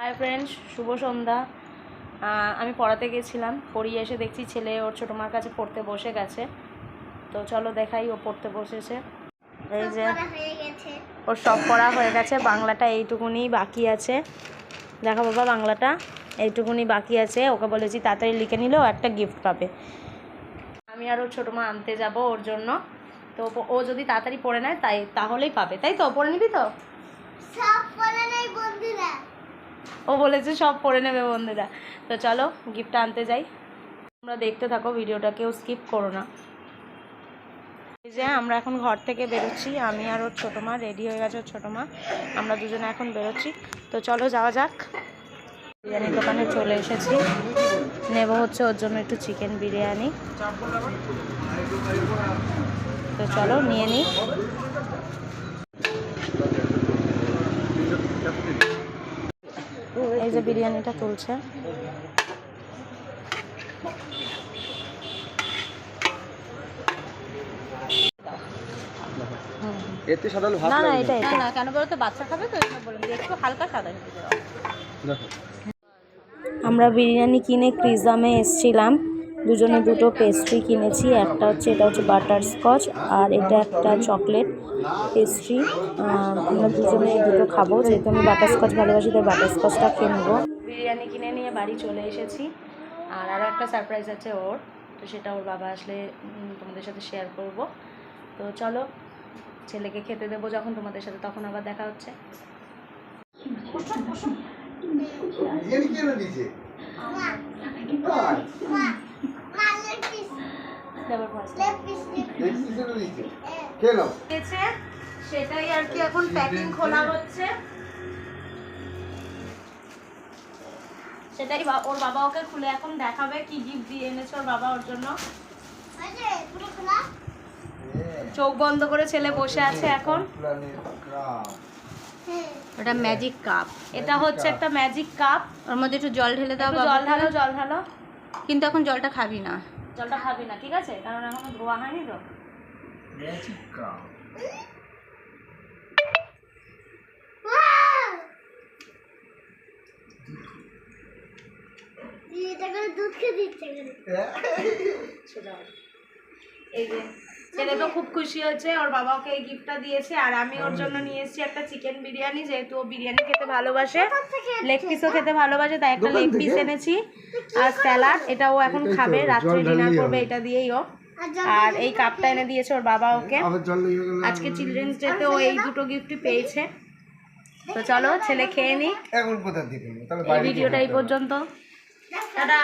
Hi friends, শুভ সন্ধ্যা। আমি পড়াতে গেছিলাম, পড়িয়ে এসে দেখছি ছেলে ওর ছোটো মার কাছে পড়তে বসে গেছে। তো চলো দেখাই ও পড়তে বসেছে। এই যে ওর সব পড়া হয়ে গেছে, বাংলাটা এইটুকুনি বাকি আছে। দেখো বাবা, বাংলাটা এইটুকুনি বাকি আছে। ওকে বলেছি তাড়াতাড়ি লিখে নিলেও একটা গিফট পাবে। আমি আর ওর ছোটো মা আনতে যাব ওর জন্য। তো ও যদি তাড়াতাড়ি পড়ে নেয় তাহলেই পাবে, তাই তো? পড়ে নিবি তো? ও বলেছে সব পড়ে নেবে বন্ধুরা। তো চলো গিফটটা আনতে যাই। তোমরা দেখতে থাকো ভিডিওটা, কেউ স্কিপ করো না। এই যে আমরা এখন ঘর থেকে বেরোচ্ছি, আমি আর ওর ছোটো মা রেডি হয়ে গেছে। ওর ছোটো মা, আমরা দুজনে এখন বেরোচ্ছি। তো চলো যাওয়া যাক। বিরিয়ানির দোকানে চলে এসেছি, নেব হচ্ছে ওর জন্য একটু চিকেন বিরিয়ানি। তো চলো নিয়ে নিই। এই যে বিরিয়ানিটা তুলছে। না না, এটা না, কেন বলো তো, বাচ্চা খাবে তো, বলুন একটু হালকা সাদা। আমরা বিরিয়ানি কিনে ক্রিজামে এসেছিলাম, দুজনে দুটো পেস্ট্রি কিনেছি। এটা হচ্ছে বাটারস্কচ, আর এটা একটা চকলেট পেস্ট্রি। আমরা দুজনে এই দুটো খাবো, যেহেতু আমি বাটারস্কচ ভালোবাসি তাই বাটারস্কচটা খেয়ে নেবো। বিরিয়ানি কিনে নিয়ে বাড়ি চলে এসেছি। আর আরও একটা সারপ্রাইজ আছে ওর, তো সেটা ওর বাবা আসলে তোমাদের সাথে শেয়ার করব। তো চলো ছেলেকে খেতে দেবো যখন তোমাদের সাথে, তখন আবার দেখা হচ্ছে। সেটাই আর কি, এখন প্যাকিং খোলা হচ্ছে। সেটাই ওর বাবা ওকে খুলে এখন দেখাবে কি গিফট দিয়ে এনেছে ওর বাবা ওর জন্য। চোখ বন্ধ করে ছেলে বসে আছে এখন। ওটা ম্যাজিক কাপ, এটা হচ্ছে একটা ম্যাজিক কাপ। ওর মধ্যে একটু জল ঢেলে দাও, জল ঢালো, জল ঢালো। কিন্তু এখন জলটা খাবি না, জলটা খাবি না, ঠিক আছে? কারণ এখনো ধোয়া হয়নি তো। Magic cup. এই যে ছেলে তো খুব খুশি হয়েছে, ওর বাবা ওকে এই গিফটটা দিয়েছে। আর আমি ওর জন্য নিয়ে এসেছি একটা চিকেন বিরিয়ানি, যেহেতু ও বিরিয়ানি খেতে ভালোবাসে, লেগ পিসও খেতে ভালোবাসে, তাই একটা লেগ পিস এনেছি। আর স্যালাড, এটা ও এখন খাবে, রাত্রে ডিনার করবে এটা দিয়েই ও। আর এই কাপটা এনে দিয়েছে ওর বাবা ওকে। আজকে চিলড্রেন্স ডেতে ও এই দুটো গিফটই পেয়েছে। তো চলো ছেলে খেয়ে নি। এই ভিডিওটা এই পর্যন্ত, টাটা।